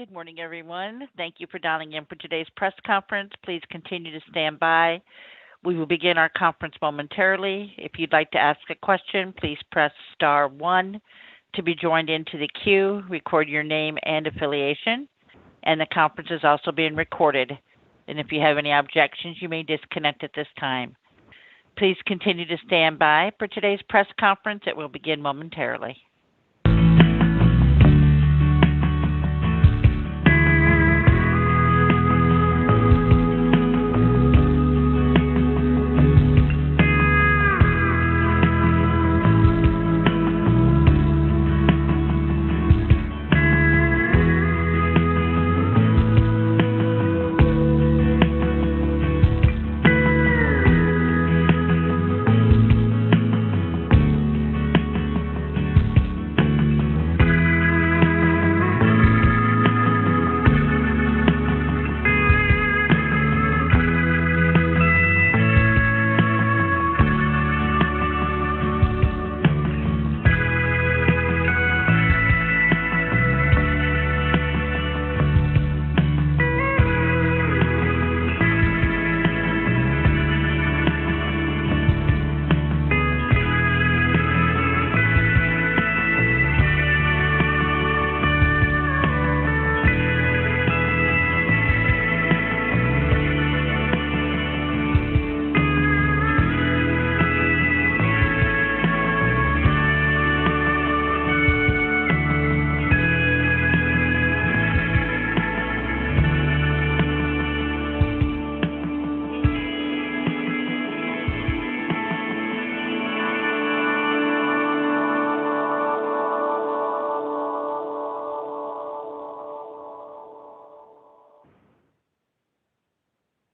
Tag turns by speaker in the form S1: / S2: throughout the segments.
S1: Good morning, everyone. Thank you for dialing in for today's press conference. Please continue to stand by. We will begin our conference momentarily. If you'd like to ask a question, please press star one to be joined into the queue. Record your name and affiliation. And the conference is also being recorded. And if you have any objections, you may disconnect at this time. Please continue to stand by for today's press conference. It will begin momentarily.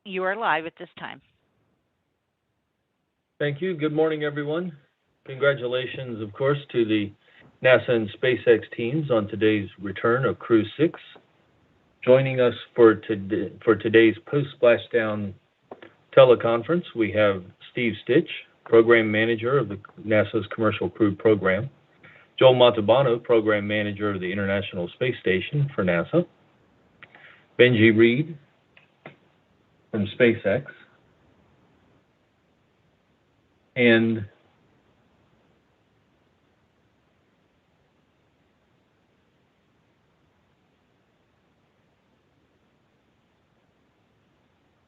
S1: You are live at this time.
S2: Thank you. Good morning, everyone. Congratulations, of course, to the NASA and SpaceX teams on today's return of Crew 6. Joining us for today's post-splashdown teleconference, we have Steve Stitch, Program Manager of the NASA's Commercial Crew Program, Joel Montalbano, Program Manager of the International Space Station for NASA, Benji Reed from SpaceX, and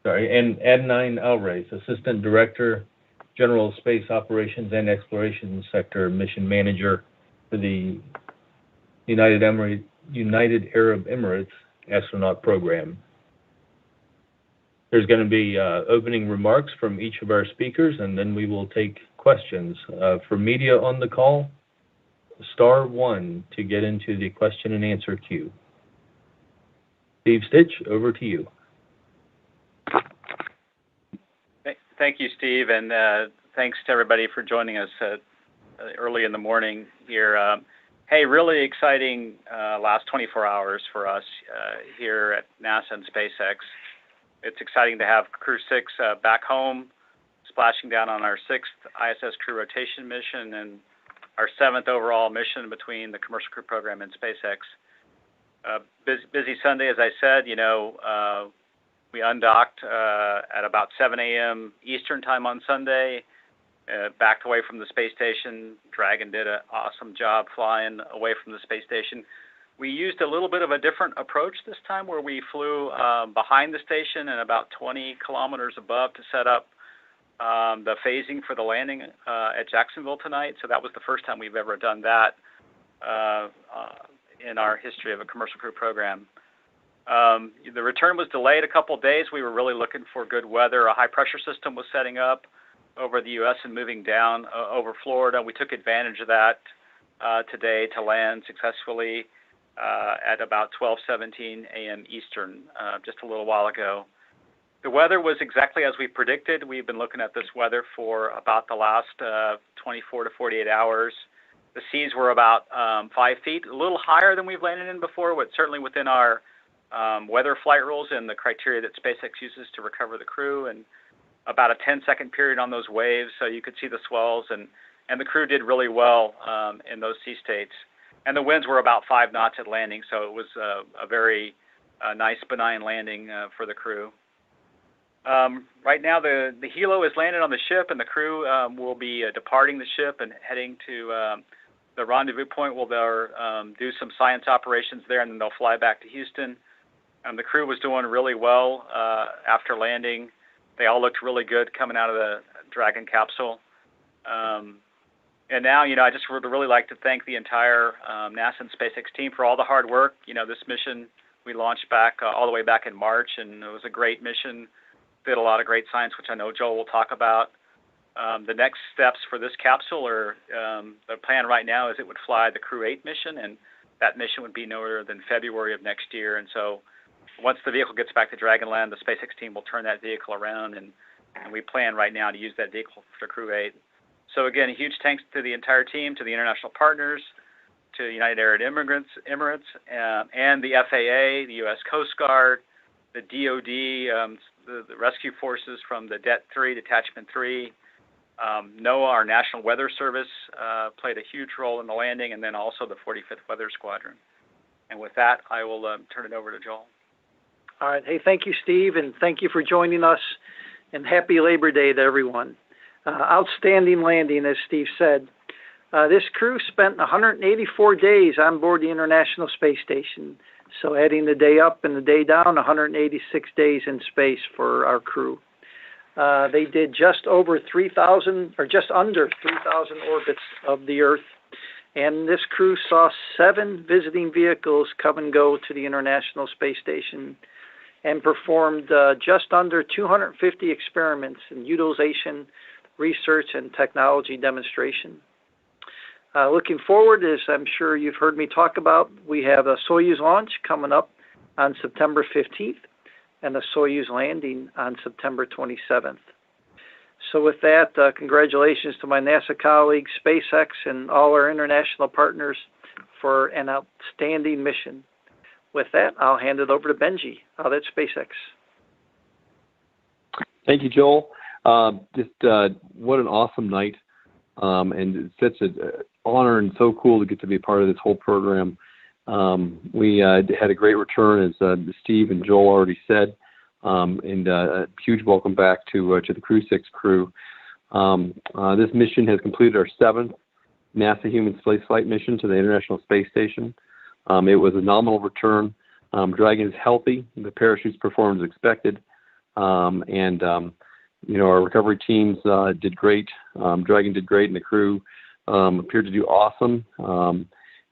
S2: Adnine Alvarez, Assistant Director, General Space Operations and Exploration Sector Mission Manager for the United Arab Emirates Astronaut Program. There's going to be opening remarks from each of our speakers, and then we will take questions. For media on the call, star one to get into the question and answer queue. Steve Stitch, over to you.
S3: Thank you, Steve, and thanks to everybody for joining us early in the morning here. Hey, really exciting last 24 hours for us here at NASA and SpaceX. It's exciting to have Crew 6 back home, splashing down on our 6th ISS crew rotation mission and our 7th overall mission between the Commercial Crew Program and SpaceX. Busy Sunday, as I said. We undocked at about 7 a.m. Eastern time on Sunday, backed away from the space station. Dragon did an awesome job flying away from the space station. We used a little bit of a different approach this time, where we flew behind the station and about 20 kilometers above to set up the phasing for the landing at Jacksonville tonight. So that was the first time we've ever done that in our history of a Commercial Crew Program. The return was delayed a couple of days. We were really looking for good weather. A high-pressure system was setting up over the U.S. and moving down over Florida. We took advantage of that today to land successfully at about 12:17 a.m. Eastern, just a little while ago. The weather was exactly as we predicted. We've been looking at this weather for about the last 24 to 48 hours. The seas were about 5 feet, a little higher than we've landed in before, but certainly within our weather flight rules and the criteria that SpaceX uses to recover the crew, and about a 10-second period on those waves, so you could see the swells, and the crew did really well in those sea states. And the winds were about 5 knots at landing, so it was a very nice, benign landing for the crew. Right now, the helo is landed on the ship, and the crew will be departing the ship and heading to the rendezvous point where they'll do some science operations there, and then they'll fly back to Houston. The crew was doing really well after landing. They all looked really good coming out of the Dragon capsule. And now, I just would really like to thank the entire NASA and SpaceX team for all the hard work. This mission we launched back all the way back in March, and it was a great mission. Did a lot of great science, which I know Joel will talk about. The next steps for this capsule are, the plan right now is it would fly the Crew 8 mission, and that mission would be no later than February of next year. And so once the vehicle gets back to Dragonland, the SpaceX team will turn that vehicle around, and we plan right now to use that vehicle for Crew 8. So again, a huge thanks to the entire team, to the international partners, to United Arab Emirates, and the FAA, the U.S. Coast Guard, the DOD, the rescue forces from the Det 3, Detachment 3, NOAA, our National Weather Service, played a huge role in the landing, and then also the 45th Weather Squadron. And with that, I will turn it over to Joel.
S4: All right. Hey, thank you, Steve, and thank you for joining us, and happy Labor Day to everyone. Outstanding landing, as Steve said. This crew spent 184 days on board the International Space Station. So adding the day up and the day down, 186 days in space for our crew. They did just under 3,000 orbits of the Earth. And this crew saw 7 visiting vehicles come and go to the International Space Station and performed just under 250 experiments in utilization, research, and technology demonstration. Looking forward, as I'm sure you've heard me talk about, we have a Soyuz launch coming up on September 15th and a Soyuz landing on September 27th. So with that, congratulations to my NASA colleagues, SpaceX, and all our international partners for an outstanding mission. With that, I'll hand it over to Benji out at SpaceX.
S5: Thank you, Joel. What an awesome night. And it's such an honor and so cool to get to be a part of this whole program. We had a great return, as Steve and Joel already said, and a huge welcome back to the Crew 6 crew. This mission has completed our 7th NASA human spaceflight mission to the International Space Station. It was a nominal return. Dragon is healthy. The parachutes performed as expected, and our recovery teams did great. Dragon did great, and the crew appeared to do awesome.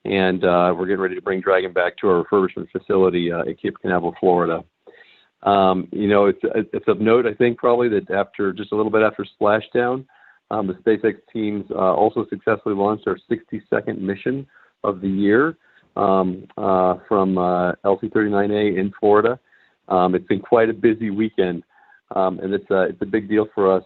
S5: And we're getting ready to bring Dragon back to our refurbishment facility at Cape Canaveral, Florida. It's of note, I think, probably that just a little bit after splashdown, the SpaceX teams also successfully launched our 62nd mission of the year from LC-39A in Florida. It's been quite a busy weekend. And it's a big deal for us.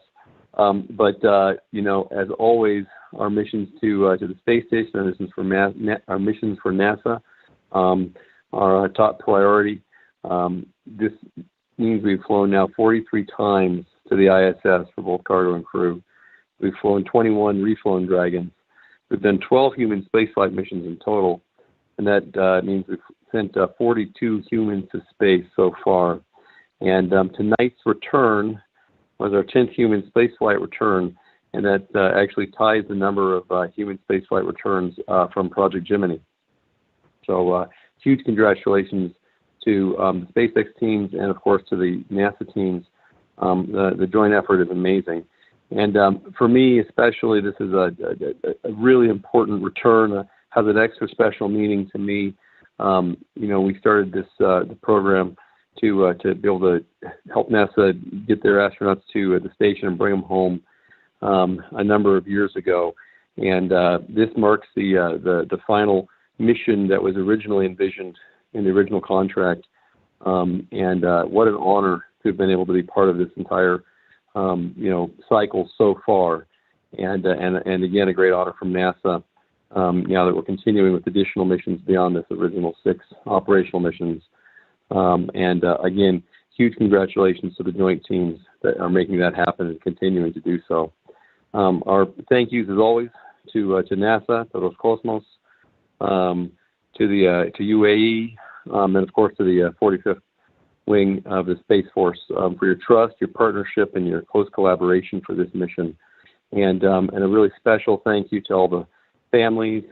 S5: But as always, our missions to the space station, our missions for NASA are our top priority. This means we've flown now 43 times to the ISS for both cargo and crew. We've flown 21 reflown Dragons. We've done 12 human spaceflight missions in total, and that means we've sent 42 humans to space so far. And tonight's return was our 10th human spaceflight return, and that actually ties the number of human spaceflight returns from Project Gemini. So huge congratulations to the SpaceX teams and, of course, to the NASA teams. The joint effort is amazing. And for me especially, this is a really important return, has an extra special meaning to me. We started the program to be able to help NASA get their astronauts to the station and bring them home a number of years ago. And this marks the final mission that was originally envisioned in the original contract. And what an honor to have been able to be part of this entire cycle so far. And again, a great honor from NASA. Now that we're continuing with additional missions beyond this original 6 operational missions. Again, huge congratulations to the joint teams that are making that happen and continuing to do so. Our thank yous, as always, to NASA, to Roscosmos, to UAE, and of course to the 45th Wing of the Space Force for your trust, your partnership, and your close collaboration for this mission. And a really special thank you to all the families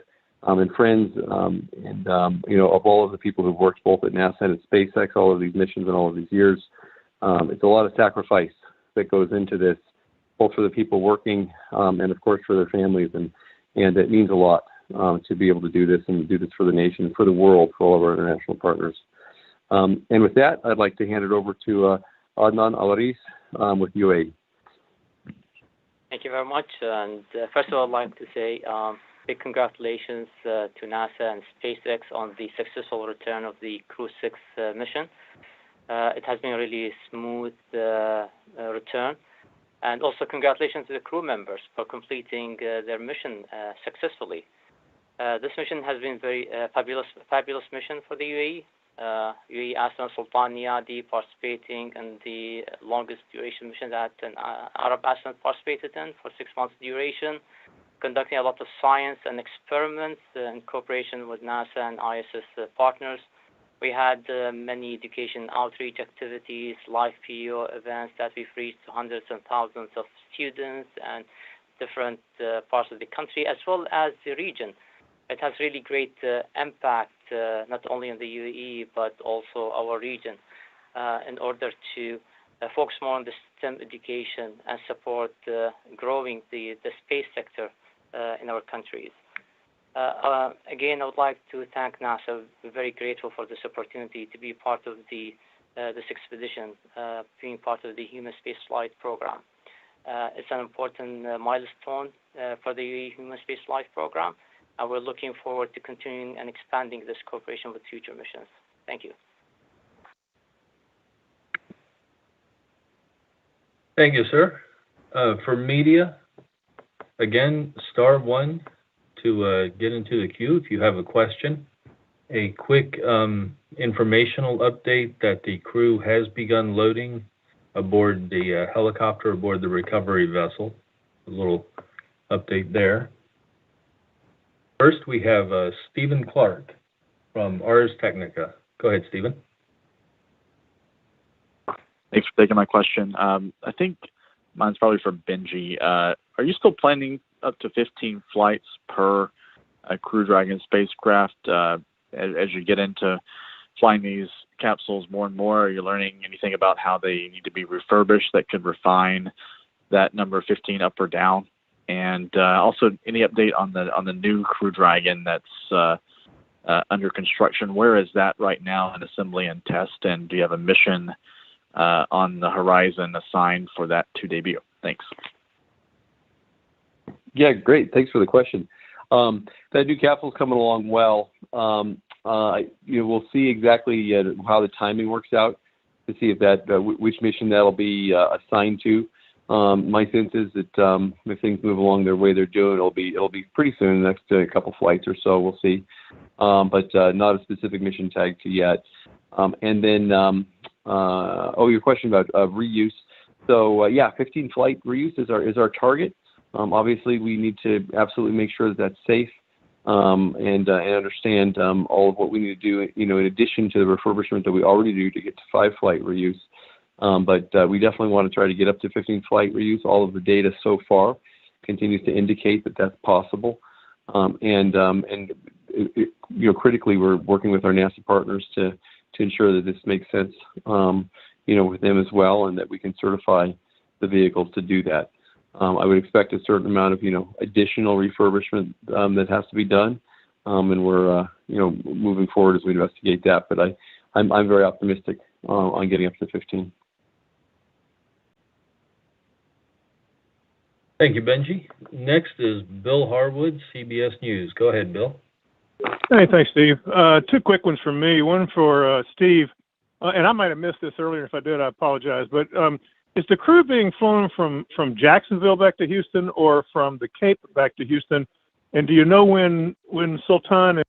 S5: and friends, of all of the people who've worked both at NASA and at SpaceX, all of these missions and all of these years. It's a lot of sacrifice that goes into this, both for the people working and, of course, for their families. And it means a lot to be able to do this and do this for the nation, for the world, for all of our international partners. And with that, I'd like to hand it over to Adnan Alaris with UAE.
S6: Thank you very much. And first of all, I'd like to say big congratulations to NASA and SpaceX on the successful return of the Crew 6 mission. It has been a really smooth return. And also congratulations to the crew members for completing their mission successfully. This mission has been very fabulous mission for the UAE. UAE astronaut Sultan Niadi participating in the longest duration mission that an Arab astronaut participated in for 6 months duration, conducting a lot of science and experiments in cooperation with NASA and ISS partners. We had many education outreach activities, live PO events that we've reached hundreds and thousands of students and different parts of the country as well as the region. It has really great impact, not only in the UAE, but also our region, in order to focus more on the STEM education and support growing the space sector in our countries. Again, I would like to thank NASA. We're very grateful for this opportunity to be part of this expedition, being part of the human space flight program. It's an important milestone for the UAE human space flight program. And we're looking forward to continuing and expanding this cooperation with future missions. Thank you.
S2: Thank you, sir. For media, again, *1 to get into the queue if you have a question. A quick informational update that the crew has begun loading aboard the helicopter aboard the recovery vessel. A little update there. First, we have Stephen Clark from Ars Technica. Go ahead, Stephen.
S7: Thanks for taking my question. I think mine's probably for Benji. Are you still planning up to 15 flights per Crew Dragon spacecraft as you get into flying these capsules more and more? Are you learning anything about how they need to be refurbished that could refine that number 15 up or down? And also, any update on the new Crew Dragon that's under construction? Where is that right now in assembly and test? And do you have a mission on the horizon assigned for that to debut? Thanks.
S5: Yeah, great. Thanks for the question. That new capsule's coming along well. We'll see exactly how the timing works out to see if which mission that'll be assigned to. My sense is that if things move along the way they're doing, it'll be pretty soon, the next couple flights or so. We'll see, but not a specific mission tag to yet. And then, your question about reuse. So 15 flight reuse is our target. Obviously, we need to absolutely make sure that that's safe and understand all of what we need to do. In addition to the refurbishment that we already do to get to 5 flight reuse. But we definitely want to try to get up to 15 flight reuse. All of the data so far continues to indicate that that's possible. Critically, we're working with our NASA partners to ensure that this makes sense, with them as well, and that we can certify the vehicles to do that. I would expect a certain amount of, additional refurbishment that has to be done, and we're, moving forward as we investigate that. But I'm very optimistic on getting up to 15.
S2: Thank you, Benji. Next is Bill Harwood, CBS News. Go ahead, Bill.
S8: Hey, thanks, Steve. 2 quick ones from me. One for Steve, and I might have missed this earlier. If I did, I apologize. But is the crew being flown from Jacksonville back to Houston or from the Cape back to Houston? And do you know when Sultan and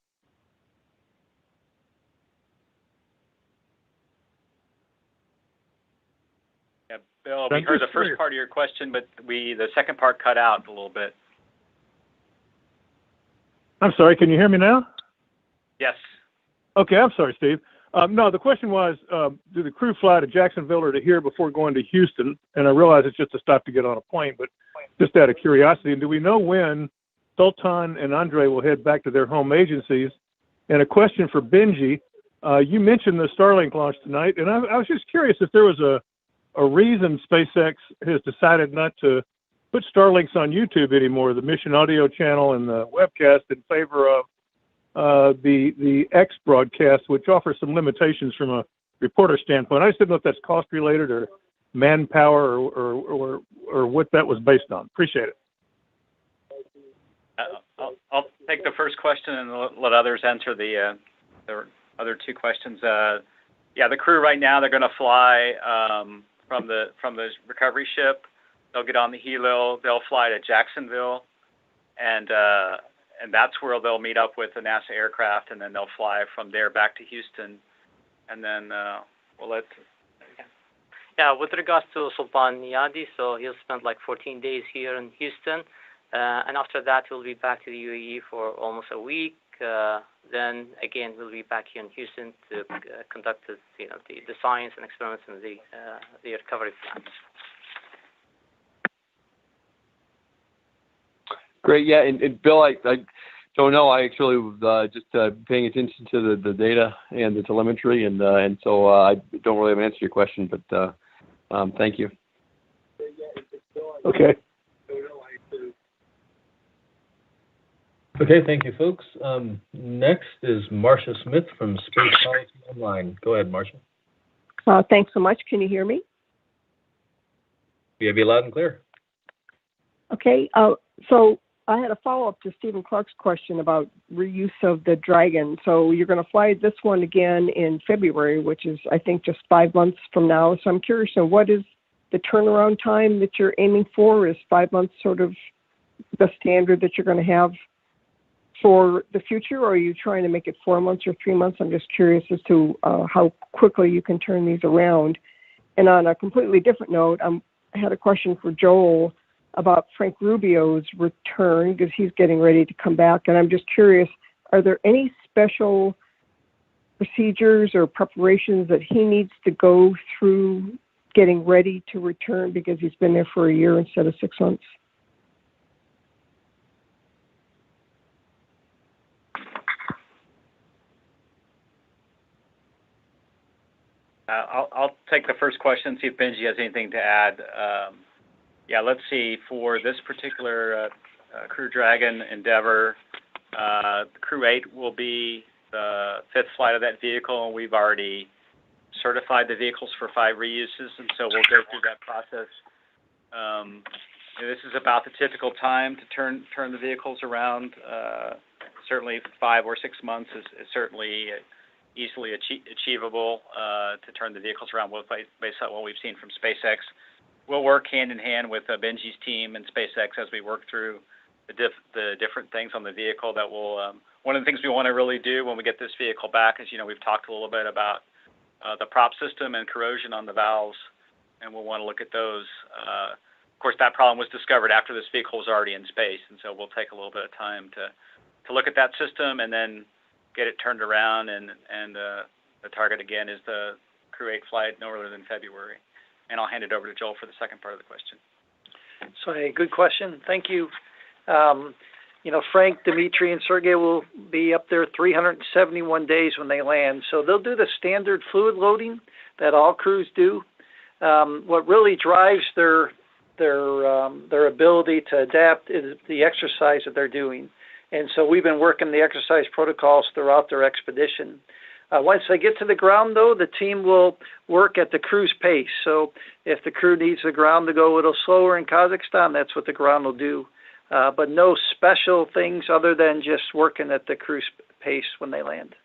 S3: Bill, we heard the first part of your question, but the second part cut out a little bit.
S8: I'm sorry, can you hear me now?
S3: Yes.
S8: Okay, I'm sorry, Steve. No, the question was, do the crew fly to Jacksonville or to here before going to Houston? And I realize it's just a stop to get on a plane, but just out of curiosity, and do we know when Sultan and Andre will head back to their home agencies? And a question for Benji. You mentioned the Starlink launch tonight, and I was just curious if there was a reason SpaceX has decided not to put Starlinks on YouTube anymore, the mission audio channel and the webcast, in favor of the X broadcast, which offers some limitations from a reporter standpoint. I just didn't know if that's cost related or manpower or what that was based on. Appreciate it.
S3: I'll take the first question and let others answer the other two questions. Yeah, the crew right now, they're going to fly from the recovery ship. They'll get on the helo. They'll fly to Jacksonville, and that's where they'll meet up with the NASA aircraft, and then they'll fly from there back to Houston, and then we'll let.
S6: Yeah, with regards to Sultan Niadi, so he'll spend like 14 days here in Houston, and after that he'll be back to the UAE for almost a week. Then again we'll be back here in Houston to conduct the science and experiments in the recovery plans.
S5: Great, yeah, and Bill, I don't know. I actually was just paying attention to the data and the telemetry, and so I don't really have an answer to your question, but thank you.
S8: Okay.
S2: Okay, thank you, folks. Next is Marcia Smith from Space Policy Online. Go ahead, Marcia.
S9: Thanks so much. Can you hear me?
S2: We have you loud and clear.
S9: Okay. So I had a follow-up to Stephen Clark's question about reuse of the Dragon. So you're going to fly this one again in February, which is, I think, just 5 months from now. So I'm curious, what is the turnaround time that you're aiming for? Is 5 months sort of the standard that you're going to have for the future, or are you trying to make it 4 months or 3 months? I'm just curious as to how quickly you can turn these around. And on a completely different note, I had a question for Joel about Frank Rubio's return, because he's getting ready to come back. And I'm just curious, are there any special procedures or preparations that he needs to go through getting ready to return, because he's been there for a year instead of 6 months?
S3: I'll take the first question, see if Benji has anything to add. Yeah, let's see. For this particular Crew Dragon Endeavor, Crew 8 will be the 5th flight of that vehicle, and we've already certified the vehicles for 5 reuses, and so we'll go through that process. This is about the typical time to turn the vehicles around. Certainly 5 or 6 months is certainly easily achievable to turn the vehicles around based on what we've seen from SpaceX. We'll work hand in hand with Benji's team and SpaceX as we work through the different things on the vehicle that will. One of the things we want to really do when we get this vehicle back is, we've talked a little bit about the prop system and corrosion on the valves, and we'll want to look at those. Of course, that problem was discovered after this vehicle was already in space, and so we'll take a little bit of time to look at that system and then get it turned around. And the target again is the Crew 8 flight no earlier than February. And I'll hand it over to Joel for the second part of the question.
S4: So, hey, good question. Thank you. Frank, Dimitri, and Sergey will be up there 371 days when they land. So they'll do the standard fluid loading that all crews do. What really drives their ability to adapt is the exercise that they're doing. And so we've been working the exercise protocols throughout their expedition. Once they get to the ground, though, the team will work at the crew's pace. So if the crew needs the ground to go a little slower in Kazakhstan, that's what the ground will do. But no special things other than just working at the crew's pace when they land.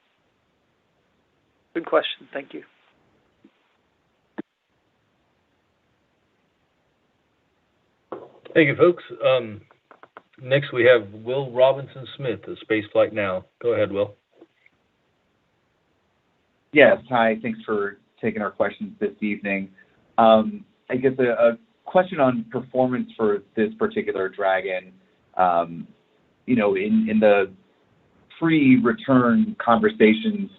S4: Good question. Thank you.
S2: Thank you, folks. Next, we have Will Robinson Smith of Spaceflight Now. Go ahead, Will.
S10: Yes, hi. Thanks for taking our questions this evening. I guess a question on performance for this particular Dragon. In the pre-return conversations,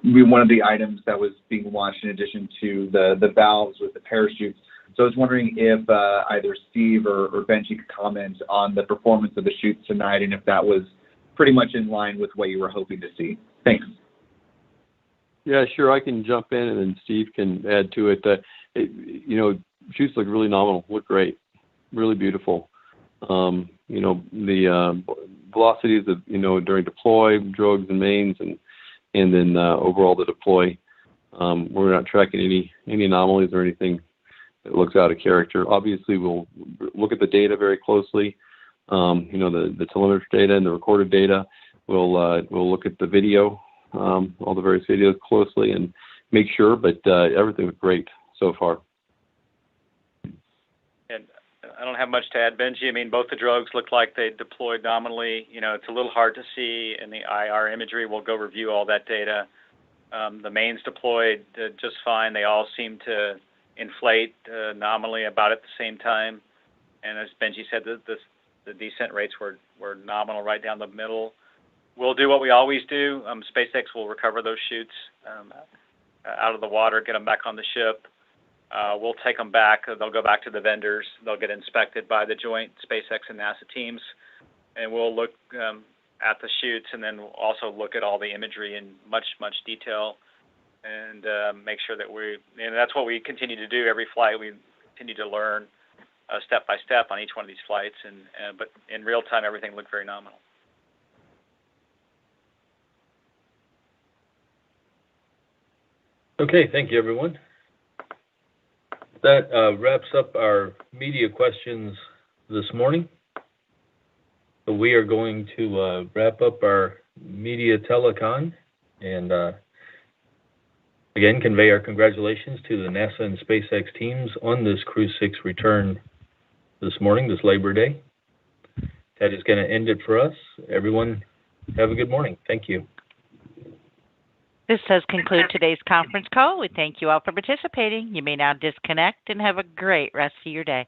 S10: one of the items that was being launched in addition to the valves with the parachutes. So I was wondering if either Steve or Benji could comment on the performance of the chutes tonight and if that was pretty much in line with what you were hoping to see. Thanks.
S5: Yeah, sure. I can jump in, and then Steve can add to it. Chutes look really nominal, look great, really beautiful. The velocities of during deploy, drogues and mains, and then overall the deploy. We're not tracking any anomalies or anything that looks out of character. Obviously, we'll look at the data very closely. The telemetry data and the recorded data. We'll look at the video, all the various videos closely, and make sure. But everything was great so far.
S3: And I don't have much to add, Benji. I mean, both the drogues look like they deployed nominally. It's a little hard to see in the IR imagery. We'll go review all that data. The mains deployed just fine. They all seem to inflate nominally about at the same time. And as Benji said, the descent rates were nominal right down the middle. We'll do what we always do. SpaceX will recover those chutes out of the water, get them back on the ship. We'll take them back. They'll go back to the vendors. They'll get inspected by the joint SpaceX and NASA teams. And we'll look at the chutes and then we'll also look at all the imagery in much, much detail and make sure that that's what we continue to do every flight. We continue to learn step by step on each one of these flights. But in real time, everything looked very nominal.
S2: Okay, thank you, everyone. That wraps up our media questions this morning. So we are going to wrap up our media telecon and again convey our congratulations to the NASA and SpaceX teams on this Crew 6 return this morning, this Labor Day. That is going to end it for us. Everyone, have a good morning. Thank you.
S1: This does conclude today's conference call. We thank you all for participating. You may now disconnect and have a great rest of your day.